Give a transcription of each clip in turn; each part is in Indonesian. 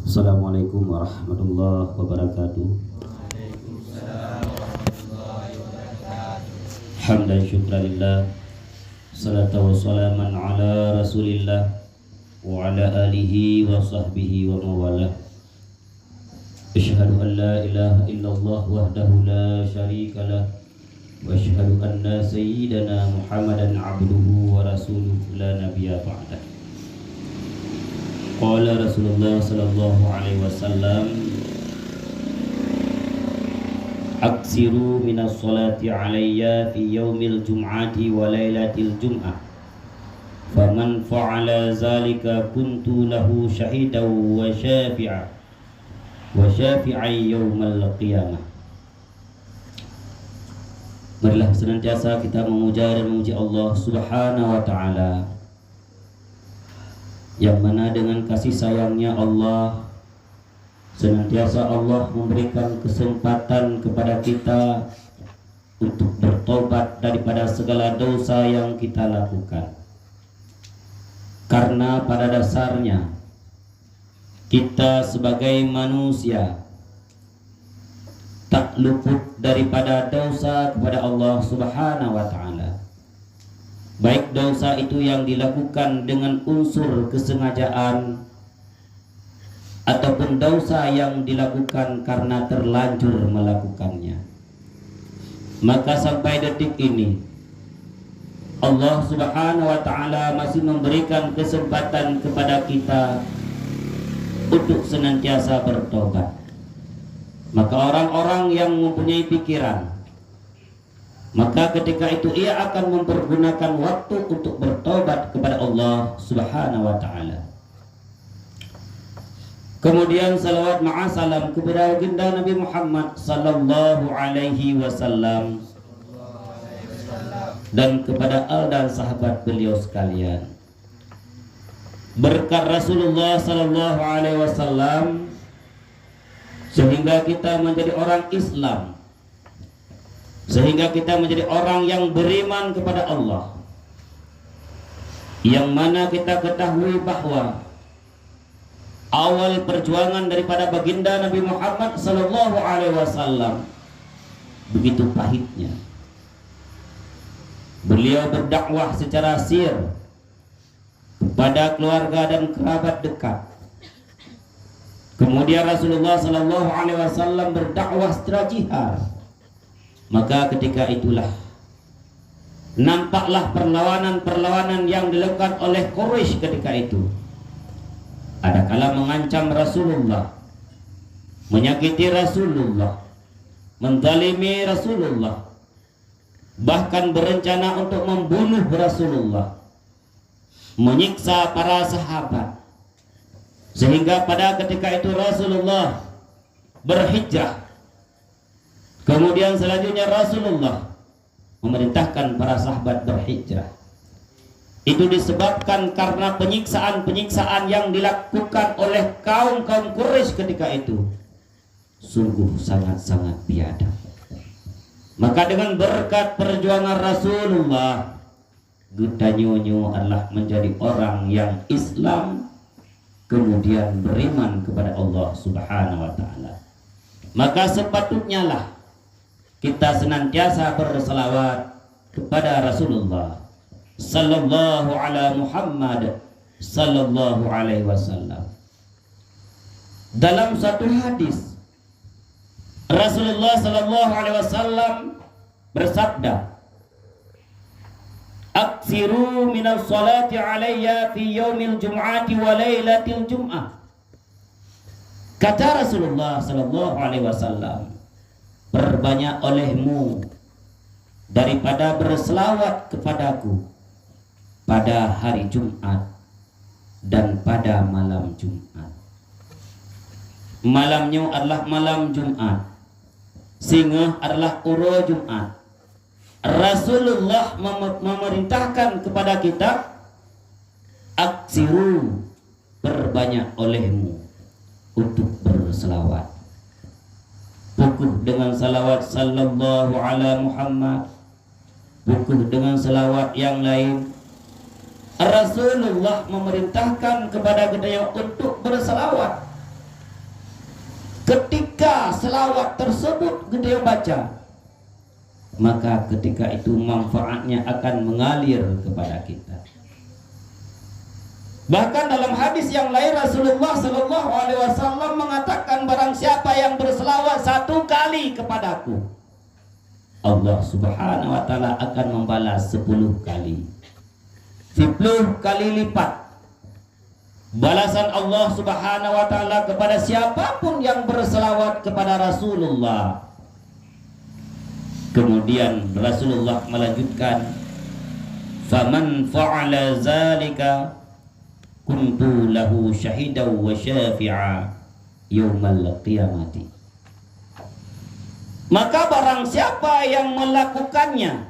Assalamualaikum warahmatullahi wabarakatuh. Hamdan syukran lillah, salatu wassalaman ala rasulillah wa ala alihi wa sahbihi wa mawalah. Asyhadu an la ilaha illallah wahdahu la syarika lah, wa asyhadu anna sayyidana Muhammadan abduhu wa rasuluhu la nabiyya ba'dah. Qala Rasulullah sallallahu alaihi wasallam, aksiru minas salati alayya fi yaumil jum'ati wa laylatil jum'ah, faman fa'ala zalika kuntu lahu syahidan wa syafi'an yaumal qiyamah. Marilah senantiasa kita memuja dan memuji Allah subhanahu wa ta'ala, yang mana dengan kasih sayangnya Allah senantiasa Allah memberikan kesempatan kepada kita untuk bertobat daripada segala dosa yang kita lakukan. Karena pada dasarnya kita sebagai manusia tak luput daripada dosa kepada Allah subhanahu wa ta'ala, baik dosa itu yang dilakukan dengan unsur kesengajaan ataupun dosa yang dilakukan karena terlanjur melakukannya. Maka sampai detik ini Allah subhanahu wa ta'ala masih memberikan kesempatan kepada kita untuk senantiasa bertobat. Maka orang-orang yang mempunyai pikiran, maka ketika itu ia akan mempergunakan waktu untuk bertobat kepada Allah subhanahu wa ta'ala. Kemudian salawat ma'asalam kepada baginda Nabi Muhammad sallallahu alaihi wasallam dan kepada al dan sahabat beliau sekalian. Berkat Rasulullah sallallahu alaihi wasallam sehingga kita menjadi orang Islam, sehingga kita menjadi orang yang beriman kepada Allah, yang mana kita ketahui bahwa awal perjuangan daripada baginda Nabi Muhammad sallallahu alaihi wasallam begitu pahitnya. Beliau berdakwah secara sir kepada keluarga dan kerabat dekat. Kemudian Rasulullah sallallahu alaihi wasallam berdakwah secara jihar. Maka ketika itulah nampaklah perlawanan-perlawanan yang dilakukan oleh Quraisy ketika itu. Ada kala mengancam Rasulullah, menyakiti Rasulullah, menzalimi Rasulullah, bahkan berencana untuk membunuh Rasulullah, menyiksa para sahabat. Sehingga pada ketika itu Rasulullah berhijrah. Kemudian selanjutnya Rasulullah memerintahkan para sahabat berhijrah. Itu disebabkan karena penyiksaan-penyiksaan yang dilakukan oleh kaum-kaum Quraisy ketika itu sungguh sangat-sangat biadab. Maka dengan berkat perjuangan Rasulullah, Gudanyonyo adalah menjadi orang yang Islam, kemudian beriman kepada Allah subhanahu wa ta'ala. Maka sepatutnya lah kita senantiasa berselawat kepada Rasulullah sallallahu ala Muhammad sallallahu alaihi wasallam. Dalam satu hadis Rasulullah sallallahu alaihi wasallam bersabda, aksiru minas salati alayya fi yaumil jum'ati wa laylatil jum'ah. Kata Rasulullah sallallahu alaihi wasallam, perbanyak olehmu daripada berselawat kepadaku pada hari Jumat dan pada malam Jumat. Malamnya adalah malam Jumat, sehingga adalah uro Jumat. Rasulullah memerintahkan kepada kita, aksiru, perbanyak olehmu untuk berselawat. Bukuh dengan salawat sallallahu ala Muhammad, bukuh dengan salawat yang lain. Rasulullah memerintahkan kepada kita untuk berselawat ketika selawat tersebut kita baca, maka ketika itu manfaatnya akan mengalir kepada kita. Bahkan dalam hadis yang lain Rasulullah Sallallahu Alaihi Wasallam mengatakan, barang siapa yang berselawat 1 kali kepadaku, Allah Subhanahu Wa Taala akan membalas 10 kali, 10 kali lipat balasan Allah Subhanahu Wa Taala kepada siapapun yang berselawat kepada Rasulullah. Kemudian Rasulullah melanjutkan, faman fa'ala zalika kuntu lahu syahidan wa syafi'a yaumal qiyamati. Maka barang siapa yang melakukannya,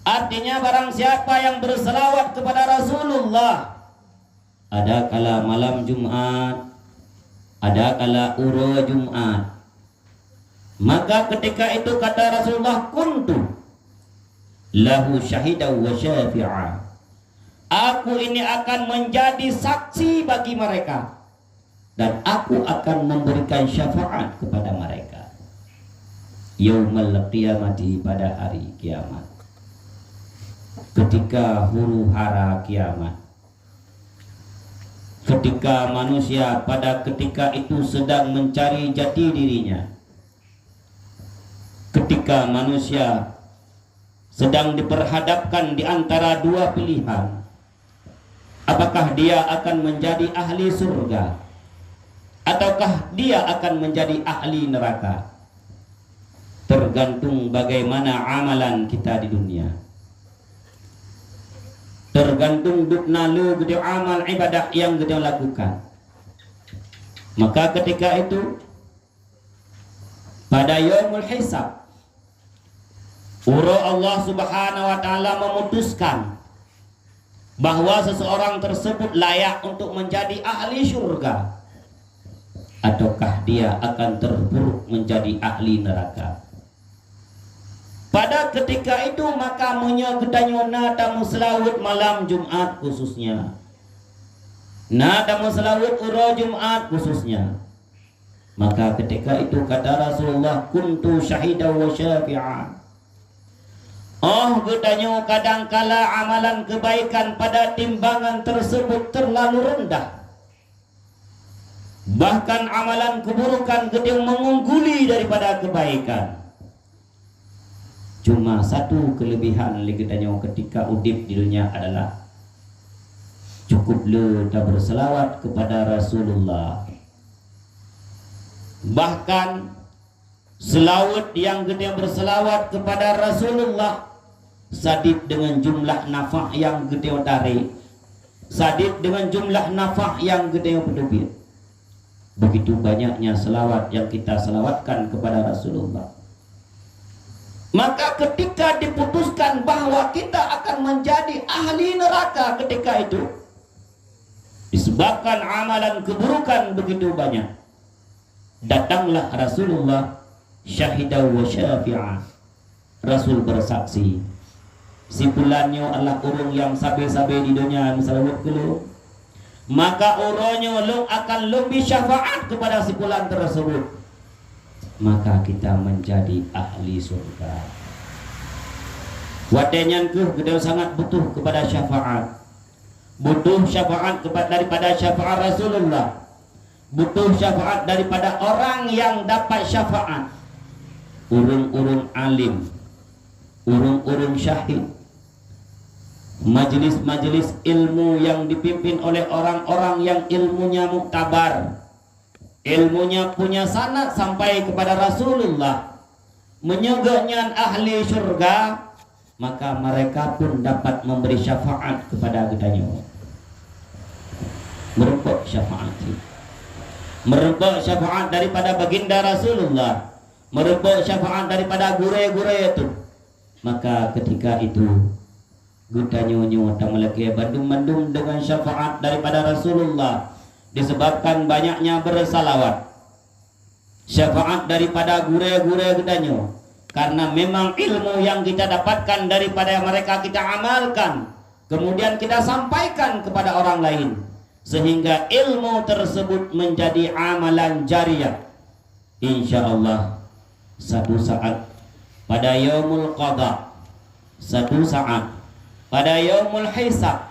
artinya barang siapa yang berselawat kepada Rasulullah, ada kala malam Jumat, ada kala uro Jumat, maka ketika itu kata Rasulullah, kuntu lahu syahidan wa syafi'a, aku ini akan menjadi saksi bagi mereka dan aku akan memberikan syafaat kepada mereka yaumal qiyamati, pada hari kiamat, ketika huru hara kiamat, ketika manusia pada ketika itu sedang mencari jati dirinya, ketika manusia sedang diperhadapkan di antara 2 pilihan, apakah dia akan menjadi ahli surga ataukah dia akan menjadi ahli neraka, tergantung bagaimana amalan kita di dunia, tergantung dukna lu gede amal ibadah yang gede lakukan. Maka ketika itu pada yaumul hisab, Allah Subhanahu Wa Taala memutuskan bahwa seseorang tersebut layak untuk menjadi ahli surga ataukah dia akan terburuk menjadi ahli neraka. Pada ketika itu maka menyegedanyo nada muslawut malam Jumat khususnya, nada muslawut uro Jumat khususnya, maka ketika itu kata Rasulullah, kuntu syahidan wa syafi'a. Oh, gedanyo kadangkala amalan kebaikan pada timbangan tersebut terlalu rendah, bahkan amalan keburukan gede mengungguli daripada kebaikan. Cuma satu kelebihan ligedanya ketika udip di dunia adalah cukup le tak berselawat kepada Rasulullah. Bahkan selawat yang gede berselawat kepada Rasulullah sadid dengan jumlah nafah yang gede dari, sadid dengan jumlah nafah yang gede berdebit. Begitu banyaknya selawat yang kita selawatkan kepada Rasulullah. Maka ketika diputuskan bahwa kita akan menjadi ahli neraka ketika itu, disebabkan amalan keburukan begitu banyak, datanglah Rasulullah syahidan wa syafi'a. Rasul bersaksi, simpulannya adalah orang yang sabe-sabe di dunia misalnya kelu, maka orangnya akan lebih syafaat kepada simpulan tersebut, maka kita menjadi ahli surga. Wadenyan kita sangat butuh kepada syafaat, butuh syafaat daripada syafaat Rasulullah, butuh syafaat daripada orang yang dapat syafaat, urung-urung alim, urung-urung syahid, majelis-majelis ilmu yang dipimpin oleh orang-orang yang ilmunya muktabar, ilmunya punya sanad sampai kepada Rasulullah, menyegahnya ahli surga, maka mereka pun dapat memberi syafaat kepada kitanya. Merupakan syafaat, merupakan syafaat daripada baginda Rasulullah, merupakan syafaat daripada gure-gure itu. Maka ketika itu gutanyo tak melagi bandum-bandum dengan syafaat daripada Rasulullah, disebabkan banyaknya bersalawat, syafaat daripada gure-gure gutanyo, karena memang ilmu yang kita dapatkan daripada mereka kita amalkan, kemudian kita sampaikan kepada orang lain, sehingga ilmu tersebut menjadi amalan jariyah. Insya Allah satu saat pada yaumul qada, satu saat pada yaumul hisab,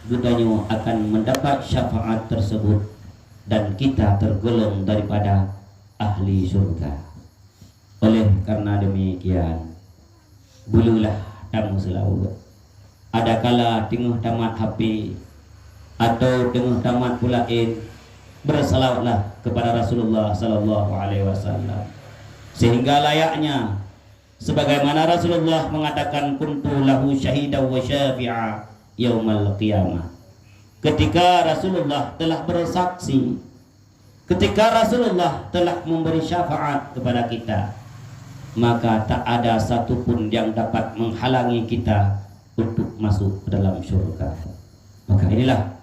budanya akan mendapat syafaat tersebut dan kita tergolong daripada ahli surga. Oleh karena demikian, bululah kamu selalu. Ada kala tengah tamat HP atau tengah tamat pulain, bersalawatlah kepada Rasulullah sallallahu alaihi wasallam, sehingga layaknya sebagaimana Rasulullah mengatakan kuntu lahu syahidan wa syafi'a yaumal qiyamah. Ketika Rasulullah telah bersaksi, ketika Rasulullah telah memberi syafaat kepada kita, maka tak ada satupun yang dapat menghalangi kita untuk masuk ke dalam syurga. Maka inilah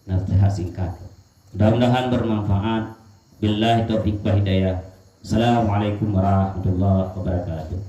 nasihat singkat, mudah-mudahan bermanfaat. Billahi taufiq wa hidayah. Assalamualaikum warahmatullahi wabarakatuh.